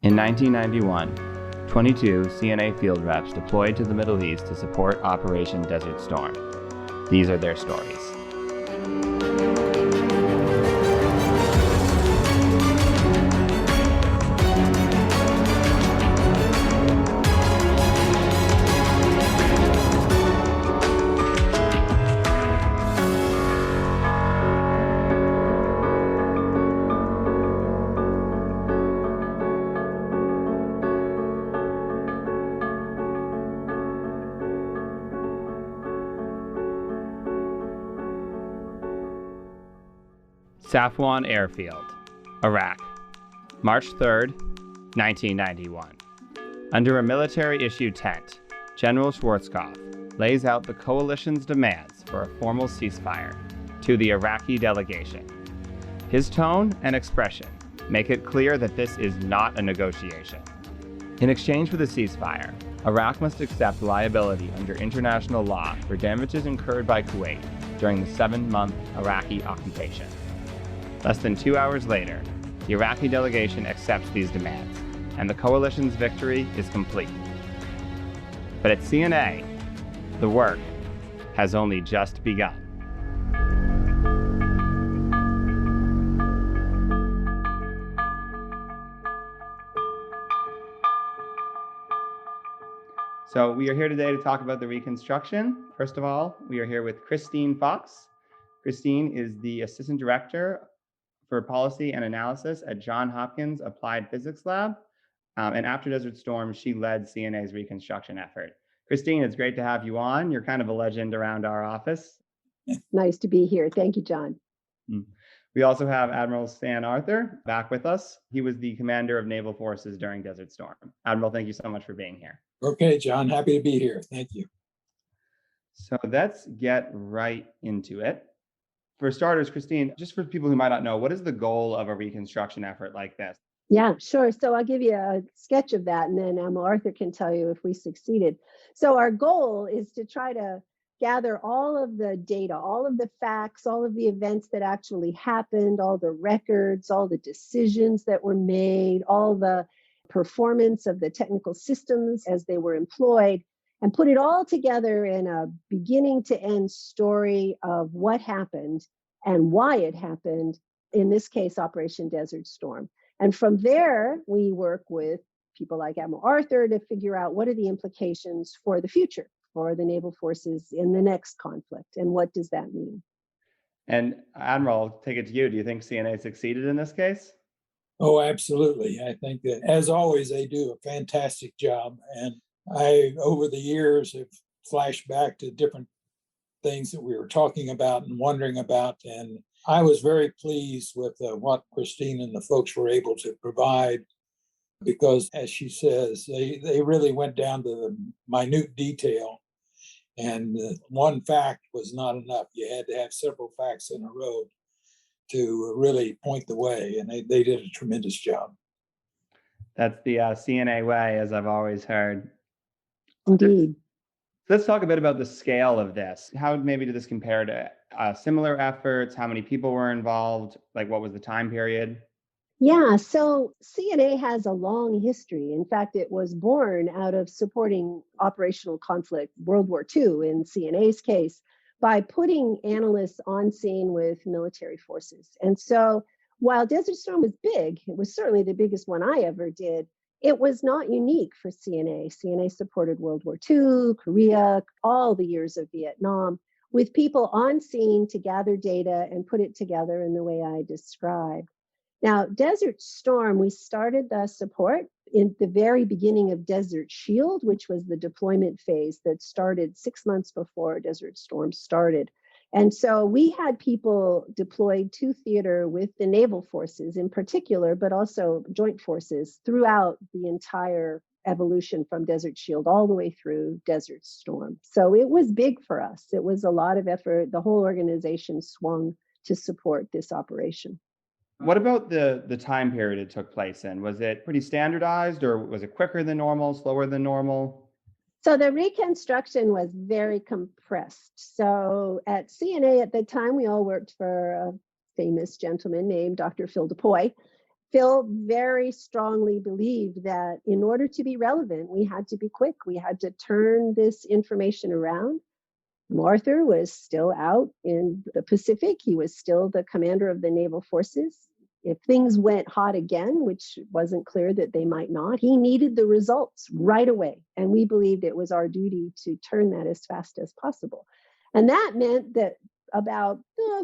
In 1991, 22 CNA field reps deployed to the Middle East to support Operation Desert Storm. These are their stories. Safwan Airfield, Iraq, March 3, 1991. Under a military-issued tent, General Schwarzkopf lays out the coalition's demands for a formal ceasefire to the Iraqi delegation. His tone and expression make it clear that this is not a negotiation. In exchange for the ceasefire, Iraq must accept liability under international law for damages incurred by Kuwait during the 7-month Iraqi occupation. Less than 2 hours later, the Iraqi delegation accepts these demands, and the coalition's victory is complete. But at CNA, the work has only just begun. So we are here today to talk about the Reconstruction. First of all, we are here with Christine Fox. Christine is the Assistant Director for Policy and Analysis at Johns Hopkins Applied Physics Lab. And after Desert Storm, she led CNA's Reconstruction effort. Christine, it's great to have you on. You're kind of a legend around our office. Nice to be here. Thank you, John. We also have Admiral Stan Arthur back with us. He was the commander of naval forces during Desert Storm. Admiral, thank you so much for being here. Okay, John, happy to be here. Thank you. So let's get right into it. For starters, Christine, just for people who might not know, what is the goal of a reconstruction effort like this? Yeah, sure. So I'll give you a sketch of that, and then Admiral Arthur can tell you if we succeeded. So our goal is to try to gather all of the data, all of the facts, all of the events that actually happened, all the records, all the decisions that were made, all the performance of the technical systems as they were employed, and put it all together in a beginning to end story of what happened and why it happened, in this case, Operation Desert Storm. And from there, we work with people like Admiral Arthur to figure out what are the implications for the future, for the naval forces in the next conflict, and what does that mean? And Admiral, I'll take it to you. Do you think CNA succeeded in this case? Oh, absolutely. I think that, as always, they do a fantastic job. And I, over the years, have flashed back to different things that we were talking about and wondering about. And I was very pleased with what Christine and the folks were able to provide, because, as she says, they really went down to the minute detail. And one fact was not enough. You had to have several facts in a row to really point the way. And they did a tremendous job. That's the CNA way, as I've always heard. Indeed. Let's talk a bit about the scale of this. How maybe did this compare to similar efforts? How many people were involved? Like, what was the time period? Yeah, so CNA has a long history. In fact, it was born out of supporting operational conflict, World War II in CNA's case, by putting analysts on scene with military forces. And so while Desert Storm was big, it was certainly the biggest one I ever did, it was not unique for CNA. CNA supported World War II, Korea, all the years of Vietnam, with people on scene to gather data and put it together in the way I described. Now, Desert Storm, we started the support in the very beginning of Desert Shield, which was the deployment phase that started 6 months before Desert Storm started. And so we had people deployed to theater with the naval forces in particular, but also joint forces throughout the entire evolution from Desert Shield all the way through Desert Storm. So it was big for us. It was a lot of effort. The whole organization swung to support this operation. What about the time period it took place in? Was it pretty standardized, or was it quicker than normal, slower than normal? So the reconstruction was very compressed. So at CNA at the time, we all worked for a famous gentleman named Dr. Phil DePoy. Phil very strongly believed that in order to be relevant, we had to be quick. We had to turn this information around. Arthur was still out in the Pacific. He was still the commander of the naval forces. If things went hot again, which wasn't clear that they might not, he needed the results right away. And we believed it was our duty to turn that as fast as possible. And that meant that about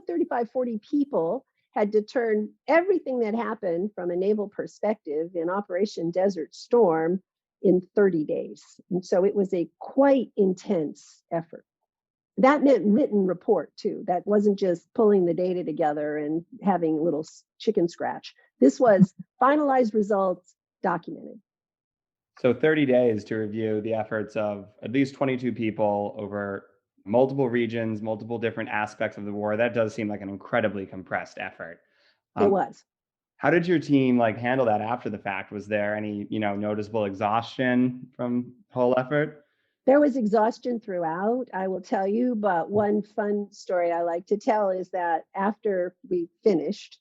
35, 40 people had to turn everything that happened from a naval perspective in Operation Desert Storm in 30 days. And so it was a quite intense effort. That meant written report too. That wasn't just pulling the data together and having a little chicken scratch. This was finalized results documented. So 30 days to review the efforts of at least 22 people over multiple regions, multiple different aspects of the war. That does seem like an incredibly compressed effort. It was. How did your team handle that after the fact? Was there any, noticeable exhaustion from the whole effort? There was exhaustion throughout, I will tell you, but one fun story I like to tell is that after we finished,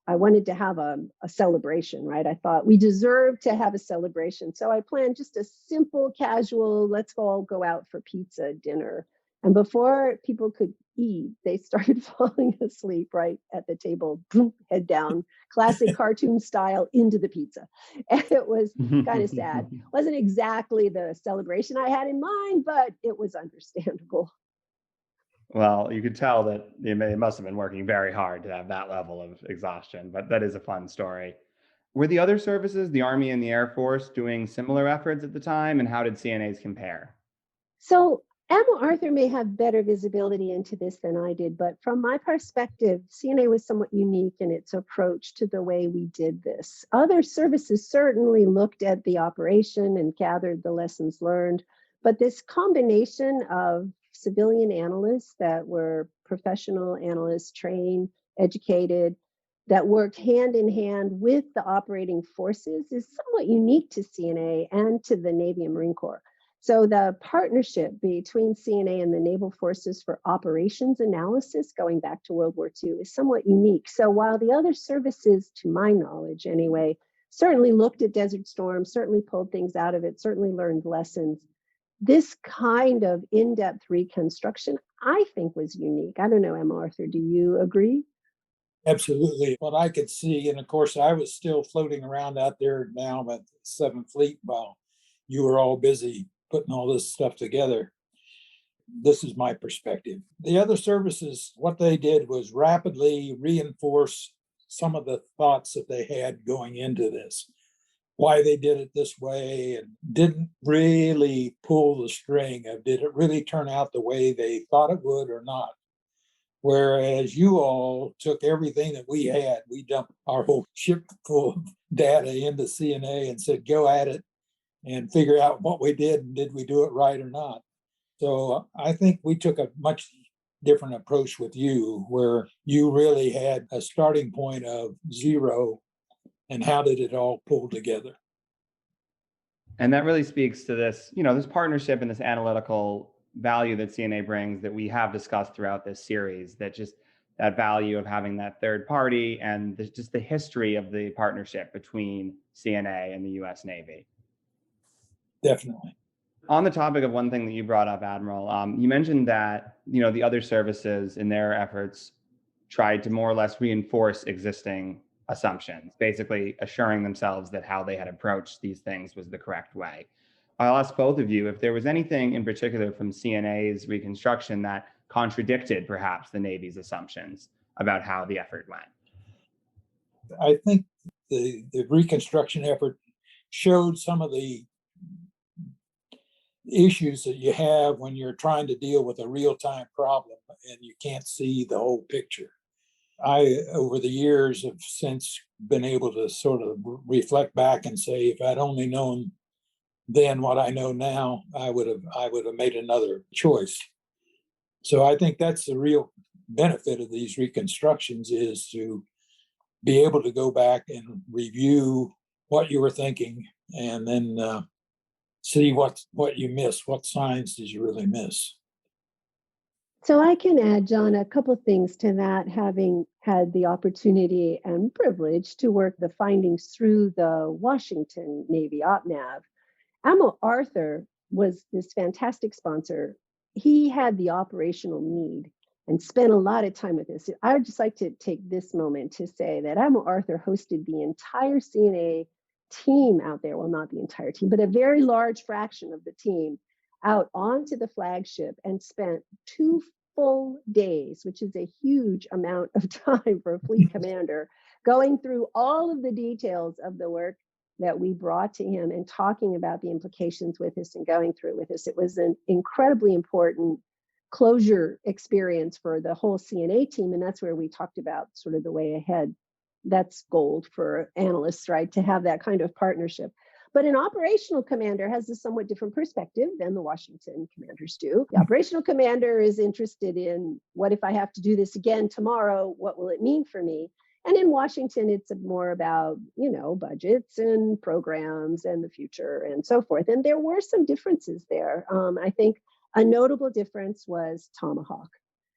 I wanted to have a celebration, right? I thought we deserved to have a celebration. So I planned just a simple, casual, let's all go out for pizza dinner. And before people could eat, they started falling asleep right at the table, boom, head down, classic cartoon style into the pizza. And it was kind of sad. Wasn't exactly the celebration I had in mind, but it was understandable. Well, you could tell that it must have been working very hard to have that level of exhaustion, but that is a fun story. Were the other services, the Army and the Air Force, doing similar efforts at the time, and how did CNAs compare? So Admiral Arthur may have better visibility into this than I did, but from my perspective, CNA was somewhat unique in its approach to the way we did this. Other services certainly looked at the operation and gathered the lessons learned, but this combination of civilian analysts that were professional analysts, trained, educated, that worked hand in hand with the operating forces is somewhat unique to CNA and to the Navy and Marine Corps. So the partnership between CNA and the Naval Forces for operations analysis, going back to World War II, is somewhat unique. So while the other services, to my knowledge anyway, certainly looked at Desert Storm, certainly pulled things out of it, certainly learned lessons, this kind of in-depth reconstruction, I think, was unique. I don't know, Emma Arthur, do you agree? Absolutely. What I could see, and of course, I was still floating around out there now at the 7th Fleet while you were all busy putting all this stuff together. This is my perspective. The other services, what they did was rapidly reinforce some of the thoughts that they had going into this, why they did it this way, and didn't really pull the string of did it really turn out the way they thought it would or not. Whereas you all took everything that we had, we dumped our whole ship full of data into CNA and said, go at it and figure out what we did and did we do it right or not. So I think we took a much different approach with you, where you really had a starting point of zero and how did it all pull together. And that really speaks to this, this partnership and this analytical value that CNA brings that we have discussed throughout this series, that value of having that third party and just the history of the partnership between CNA and the U.S. Navy. Definitely. On the topic of one thing that you brought up, Admiral, you mentioned that, the other services in their efforts tried to more or less reinforce existing assumptions, basically assuring themselves that how they had approached these things was the correct way. I'll ask both of you if there was anything in particular from CNA's reconstruction that contradicted perhaps the Navy's assumptions about how the effort went. I think the reconstruction effort showed some of the issues that you have when you're trying to deal with a real-time problem and you can't see the whole picture. I, over the years, have since been able to sort of reflect back and say, if I'd only known then what I know now, I would have made another choice. So I think that's the real benefit of these reconstructions, is to be able to go back and review what you were thinking and then see what you missed, what signs did you really miss. So I can add, John, a couple things to that, having had the opportunity and privilege to work the findings through the Washington Navy OpNav. Admiral Arthur was this fantastic sponsor. He had the operational need and spent a lot of time with this. I would just like to take this moment to say that Admiral Arthur hosted the entire CNA team out there. Well, not the entire team, but a very large fraction of the team out onto the flagship and spent 2 full days, which is a huge amount of time for a fleet commander, going through all of the details of the work that we brought to him and talking about the implications with us and going through with us. It was an incredibly important closure experience for the whole CNA team. And that's where we talked about sort of the way ahead. That's gold for analysts, right? To have that kind of partnership. But an operational commander has a somewhat different perspective than the Washington commanders do. The operational commander is interested in, what if I have to do this again tomorrow? What will it mean for me? And in Washington, it's more about, budgets and programs and the future and so forth. And there were some differences there. I think a notable difference was Tomahawk.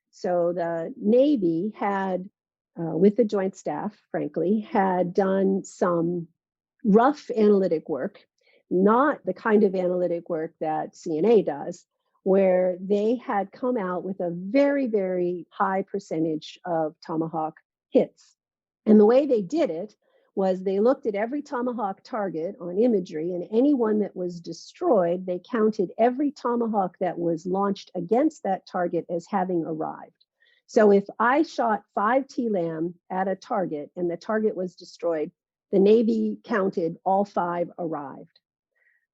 So the Navy had, with the Joint Staff, frankly, had done some rough analytic work, not the kind of analytic work that CNA does, where they had come out with a very, very high percentage of Tomahawk hits. And the way they did it was they looked at every Tomahawk target on imagery, and any one that was destroyed, they counted every Tomahawk that was launched against that target as having arrived. So if I shot 5 TLAM at a target and the target was destroyed, the Navy counted all 5 arrived.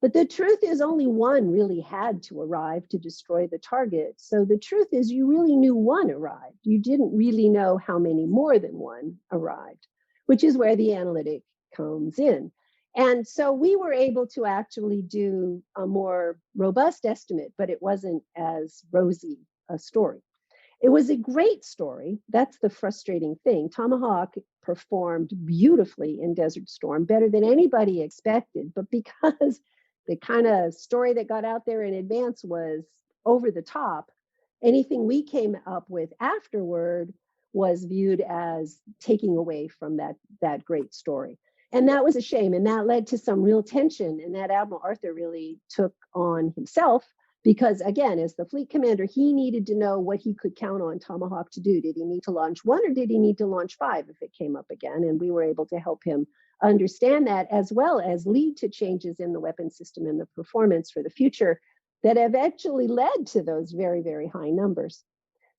But the truth is only one really had to arrive to destroy the target. So the truth is you really knew one arrived. You didn't really know how many more than one arrived, which is where the analytic comes in. And so we were able to actually do a more robust estimate, but it wasn't as rosy a story. It was a great story. That's the frustrating thing. Tomahawk performed beautifully in Desert Storm, better than anybody expected. But because the kind of story that got out there in advance was over the top, anything we came up with afterward was viewed as taking away from that great story. And that was a shame. And that led to some real tension. And that Admiral Arthur really took on himself. Because again, as the fleet commander, he needed to know what he could count on Tomahawk to do. Did he need to launch 1 or did he need to launch 5 if it came up again? And we were able to help him understand that, as well as lead to changes in the weapon system and the performance for the future that have actually led to those very, very high numbers.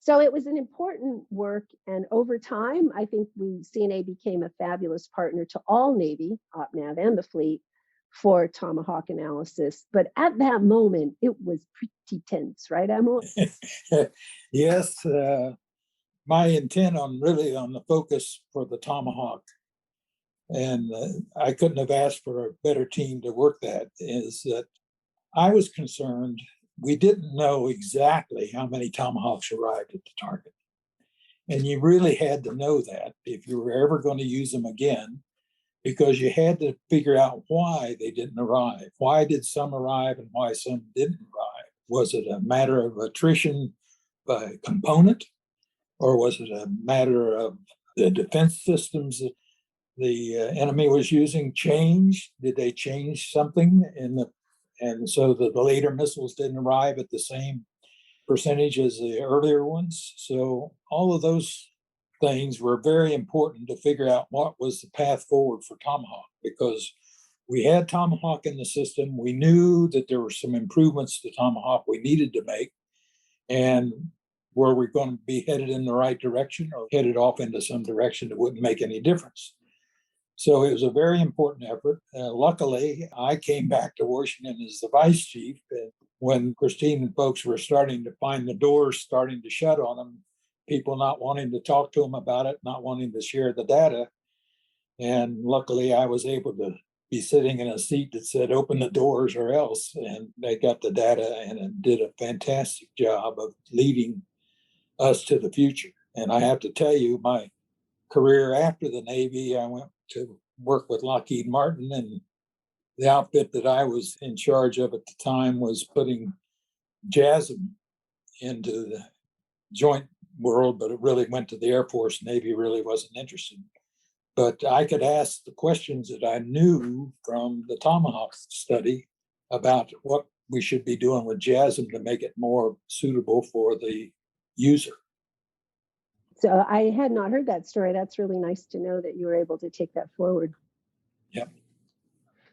So it was an important work. And over time, I think CNA became a fabulous partner to all Navy, OpNav, and the fleet for Tomahawk analysis. But at that moment, it was pretty tense, right, Admiral? Yes. My intent on the focus for the Tomahawk, and I couldn't have asked for a better team to work that, is that I was concerned we didn't know exactly how many Tomahawks arrived at the target. And you really had to know that if you were ever going to use them again, because you had to figure out why they didn't arrive. Why did some arrive and why some didn't arrive? Was it a matter of attrition by component, or was it a matter of the defense systems that the enemy was using changed? Did they change something and so the later missiles didn't arrive at the same percentage as the earlier ones? So all of those things were very important to figure out what was the path forward for Tomahawk, because we had Tomahawk in the system. We knew that there were some improvements to Tomahawk we needed to make, and were we going to be headed in the right direction or headed off into some direction that wouldn't make any difference? So it was a very important effort. Luckily, I came back to Washington as the vice chief, and when Christine and folks were starting to find the doors starting to shut on them, people not wanting to talk to them about it, not wanting to share the data. And luckily, I was able to be sitting in a seat that said, open the doors or else. And they got the data and it did a fantastic job of leading us to the future. And I have to tell you, my career after the Navy, I went to work with Lockheed Martin, and the outfit that I was in charge of at the time was putting JASM into the Joint world, but it really went to the Air Force. Navy really wasn't interested. But I could ask the questions that I knew from the Tomahawk study about what we should be doing with JASM to make it more suitable for the user. So I had not heard that story. That's really nice to know that you were able to take that forward. Yep.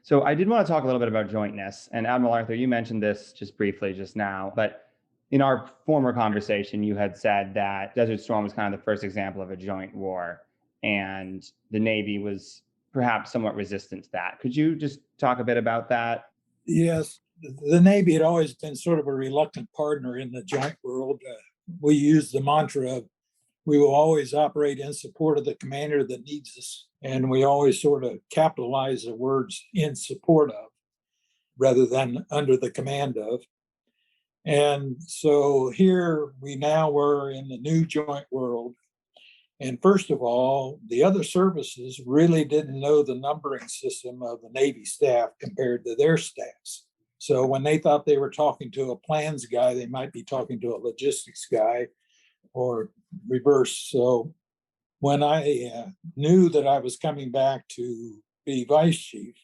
So I did want to talk a little bit about jointness. And Admiral Arthur, you mentioned this just briefly just now, but in our former conversation, you had said that Desert Storm was kind of the first example of a joint war, and the Navy was perhaps somewhat resistant to that. Could you just talk a bit about that? Yes, the Navy had always been sort of a reluctant partner in the joint world. We use the mantra of we will always operate in support of the commander that needs us. And we always sort of capitalize the words in support of rather than under the command of. And so here we now were in the new joint world. And first of all, the other services really didn't know the numbering system of the Navy staff compared to their staffs. So when they thought they were talking to a plans guy, they might be talking to a logistics guy or reverse. So when I knew that I was coming back to be vice chief,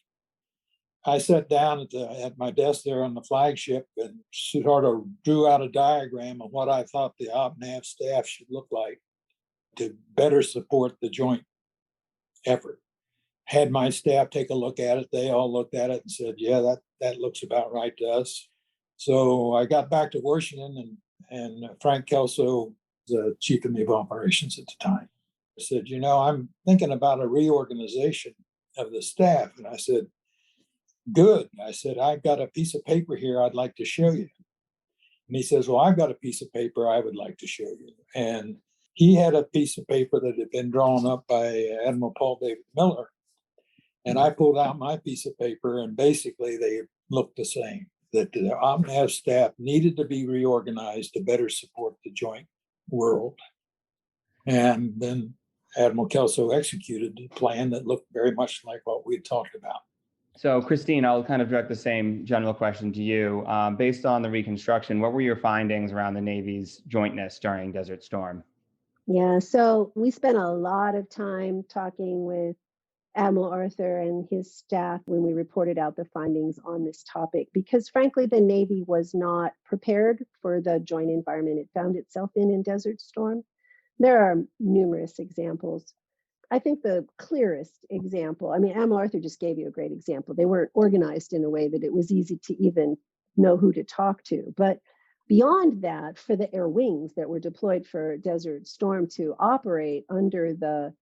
I sat down at my desk there on the flagship and sort of drew out a diagram of what I thought the op-nav staff should look like to better support the joint effort. Had my staff take a look at it. They all looked at it and said, yeah, that looks about right to us. So I got back to Washington, and Frank Kelso, the chief of naval operations at the time, said, I'm thinking about a reorganization of the staff. And I said, good. I said, I've got a piece of paper here I'd like to show you. And he says, well, I've got a piece of paper I would like to show you. And he had a piece of paper that had been drawn up by Admiral Paul David Miller. And I pulled out my piece of paper, and basically they looked the same, that the OPNAV staff needed to be reorganized to better support the joint world. And then Admiral Kelso executed a plan that looked very much like what we had talked about. So Christine, I'll kind of direct the same general question to you. Based on the reconstruction, what were your findings around the Navy's jointness during Desert Storm? Yeah, so we spent a lot of time talking with Admiral Arthur and his staff when we reported out the findings on this topic, because frankly, the Navy was not prepared for the joint environment it found itself in Desert Storm. There are numerous examples. I think the clearest example, Admiral Arthur just gave you a great example. They weren't organized in a way that it was easy to even know who to talk to. But beyond that, for the air wings that were deployed for Desert Storm to operate under the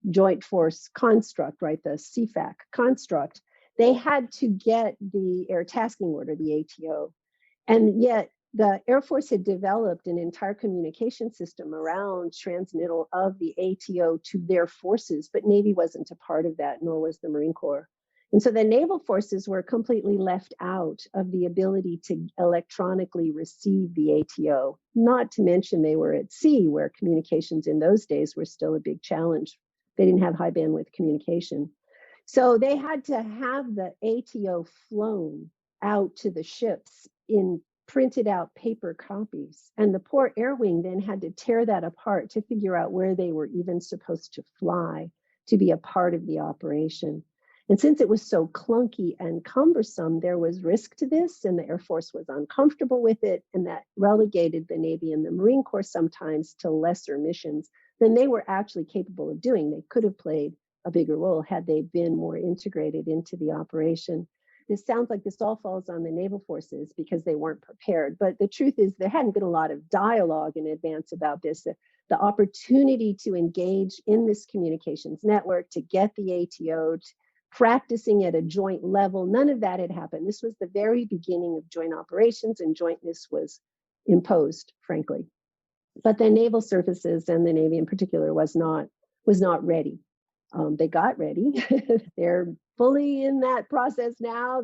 Joint Force construct, right, the CFAC construct, they had to get the Air Tasking Order, the ATO. And yet the Air Force had developed an entire communication system around transmittal of the ATO to their forces, but Navy wasn't a part of that, nor was the Marine Corps. And so the naval forces were completely left out of the ability to electronically receive the ATO, not to mention they were at sea, where communications in those days were still a big challenge. They didn't have high bandwidth communication. So they had to have the ATO flown out to the ships in printed out paper copies. And the poor air wing then had to tear that apart to figure out where they were even supposed to fly to be a part of the operation. And since it was so clunky and cumbersome, there was risk to this, and the Air Force was uncomfortable with it, and that relegated the Navy and the Marine Corps sometimes to lesser missions than they were actually capable of doing. They could have played a bigger role had they been more integrated into the operation. This sounds like this all falls on the naval forces because they weren't prepared. But the truth is there hadn't been a lot of dialogue in advance about this. The opportunity to engage in this communications network, to get the ATO, practicing at a joint level, none of that had happened. This was the very beginning of joint operations, and jointness was imposed, frankly. But the naval services, and the Navy in particular, was not ready. They got ready. They're fully in that process now.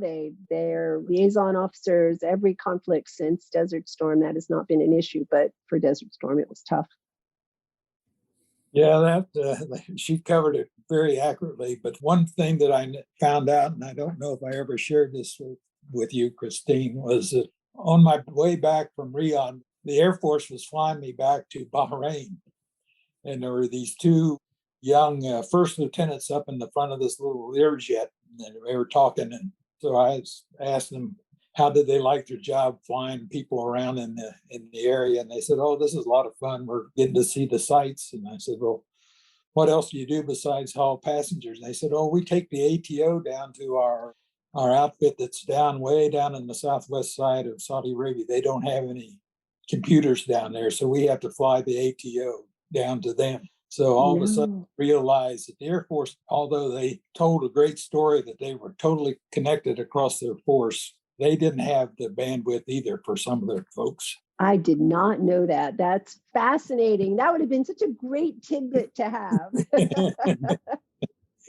They're liaison officers. Every conflict since Desert Storm, that has not been an issue. But for Desert Storm, it was tough. Yeah, she covered it very accurately. But one thing that I found out, and I don't know if I ever shared this with you, Christine, was that on my way back from Riyadh, the Air Force was flying me back to Bahrain. And there were these two young first lieutenants up in the front of this little Learjet, and they were talking. And so I asked them, how did they like their job flying people around in the area? And they said, oh, this is a lot of fun. We're getting to see the sights. And I said, well, what else do you do besides haul passengers? And they said, oh, we take the ATO down to our outfit that's way down in the southwest side of Saudi Arabia. They don't have any computers down there, so we have to fly the ATO down to them. So all of a sudden realized that the Air Force, although they told a great story that they were totally connected across their force, they didn't have the bandwidth either for some of their folks. I did not know that. That's fascinating. That would have been such a great tidbit to have.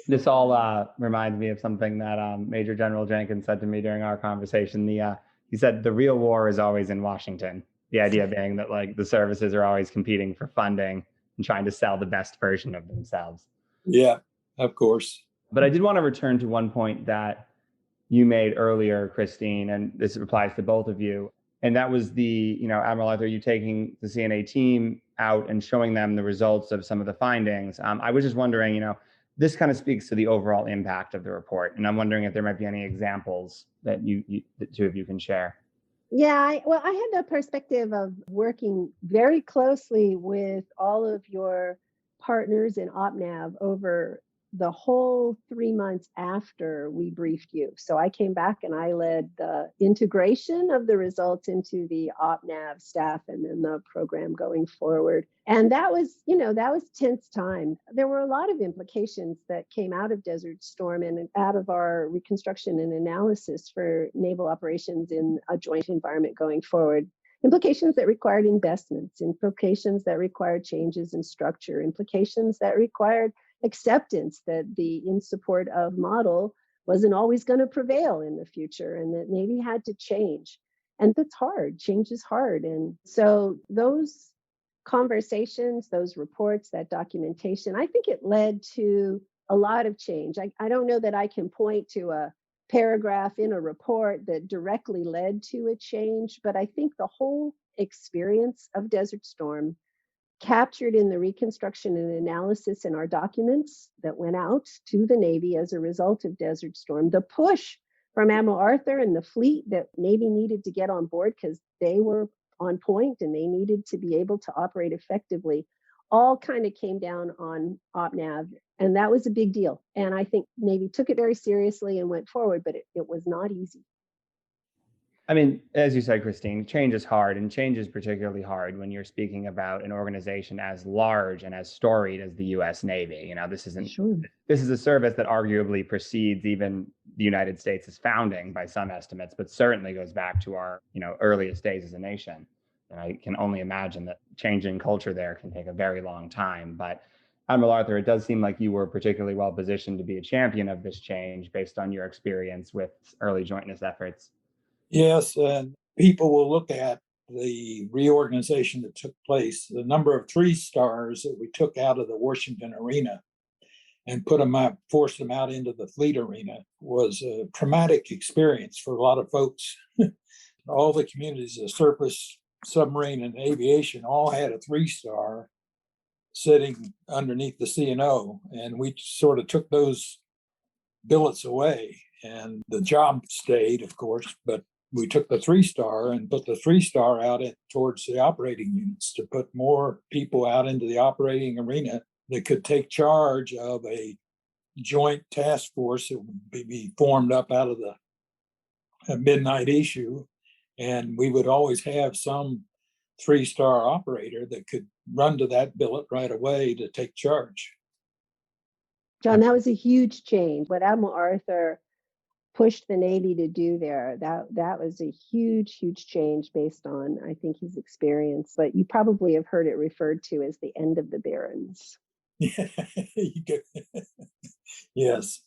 This all reminds me of something that Major General Jenkins said to me during our conversation. He said the real war is always in Washington. The idea being that like the services are always competing for funding and trying to sell the best version of themselves. Yeah, of course. But I did want to return to one point that you made earlier, Christine, and this applies to both of you. And that was Admiral Arthur, you taking the CNA team out and showing them the results of some of the findings. I was just wondering, this kind of speaks to the overall impact of the report. And I'm wondering if there might be any examples that the two of you can share. Yeah, I had the perspective of working very closely with all of your partners in OpNav over the whole 3 months after we briefed you. So I came back and I led the integration of the results into the OpNav staff and then the program going forward. And that was tense time. There were a lot of implications that came out of Desert Storm and out of our reconstruction and analysis for naval operations in a joint environment going forward. Implications that required investments, implications that required changes in structure, implications that required acceptance that the in support of model wasn't always going to prevail in the future and that Navy had to change. And that's hard. Change is hard. And so those conversations, those reports, that documentation, I think it led to a lot of change. I don't know that I can point to a paragraph in a report that directly led to a change, but I think the whole experience of Desert Storm captured in the reconstruction and analysis in our documents that went out to the Navy as a result of Desert Storm, the push from Admiral Arthur and the fleet that Navy needed to get on board because they were on point and they needed to be able to operate effectively, all kind of came down on OpNav. And that was a big deal. And I think Navy took it very seriously and went forward, but it was not easy. I mean, as you said, Christine, change is hard, and change is particularly hard when you're speaking about an organization as large and as storied as the U.S. Navy. This is a service that arguably precedes even the United States' founding by some estimates, but certainly goes back to our, earliest days as a nation. And I can only imagine that changing culture there can take a very long time. But Admiral Arthur, it does seem like you were particularly well positioned to be a champion of this change based on your experience with early jointness efforts. Yes, and people will look at the reorganization that took place, the number of 3-stars that we took out of the Washington arena and put them out, forced them out into the fleet arena was a traumatic experience for a lot of folks. All the communities of surface, submarine, and aviation all had a 3-star sitting underneath the CNO, and we sort of took those billets away, and the job stayed, of course, but we took the 3-star and put the 3-star out towards the operating units to put more people out into the operating arena that could take charge of a joint task force that would be formed up out of the midnight issue. And we would always have some 3-star operator that could run to that billet right away to take charge. John, that was a huge change. What Admiral Arthur pushed the Navy to do there, that was a huge change based on, I think, his experience. But you probably have heard it referred to as the end of the Barons. Yes.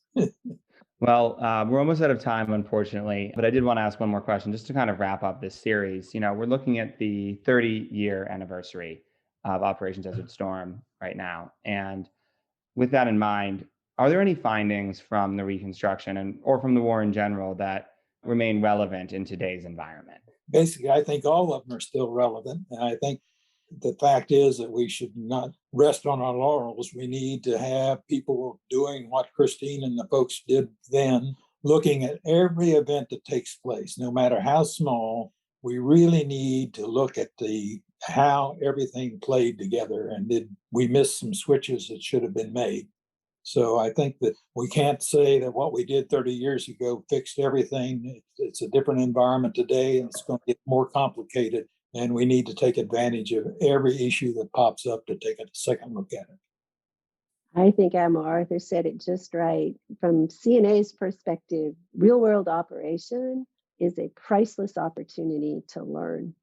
Well, we're almost out of time, unfortunately, but I did want to ask one more question just to kind of wrap up this series. We're looking at the 30-year anniversary of Operation Desert Storm right now. And with that in mind, are there any findings from the reconstruction or from the war in general that remain relevant in today's environment? basically, I think all of them are still relevant. And I think the fact is that we should not rest on our laurels. We need to have people doing what Christine and the folks did then, looking at every event that takes place, no matter how small. We really need to look at how everything played together, and did we miss some switches that should have been made. So I think that we can't say that what we did 30 years ago fixed everything. It's a different environment today, and it's going to get more complicated. And we need to take advantage of every issue that pops up to take a second look at it. I think Admiral Arthur said it just right. From CNA's perspective, real world operation is a priceless opportunity to learn.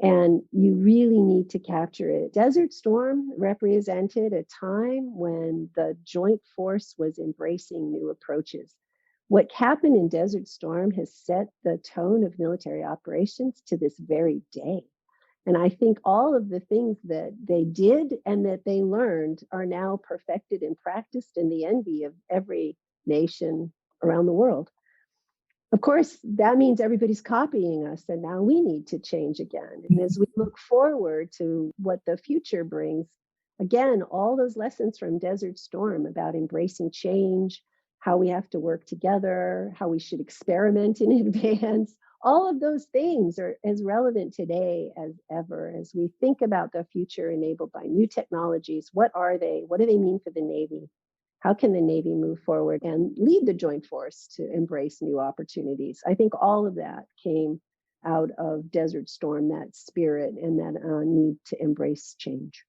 And you really need to capture it. Desert Storm represented a time when the joint force was embracing new approaches. What happened in Desert Storm has set the tone of military operations to this very day. And I think all of the things that they did and that they learned are now perfected and practiced in the envy of every nation around the world. Of course, that means everybody's copying us, and now we need to change again. And as we look forward to what the future brings, again, all those lessons from Desert Storm about embracing change, how we have to work together, how we should experiment in advance, all of those things are as relevant today as ever as we think about the future enabled by new technologies. What are they? What do they mean for the Navy? How can the Navy move forward and lead the joint force to embrace new opportunities? I think all of that came out of Desert Storm, that spirit and that need to embrace change.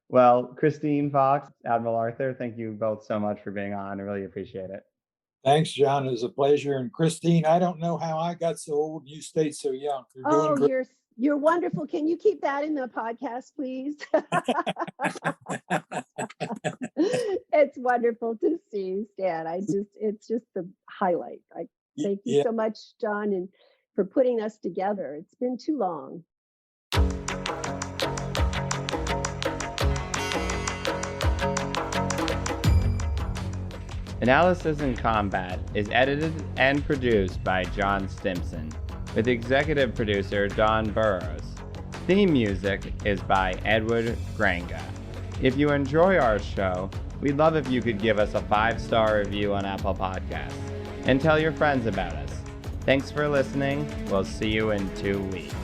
Well, Christine Fox, Admiral Arthur, thank you both so much for being on. I really appreciate it. Thanks, John. It was a pleasure. And Christine, I don't know how I got so old and you stayed so young. You're doing great. You're wonderful. Can you keep that in the podcast, please? It's wonderful to see you, Stan. It's just the highlight. I thank you so much, John, and for putting us together. It's been too long. Analysis in Combat is edited and produced by John Stimson, with executive producer Don Burrows. Theme music is by Edward Granga. If you enjoy our show, we'd love if you could give us a 5-star review on Apple Podcasts and tell your friends about us. Thanks for listening. We'll see you in 2 weeks.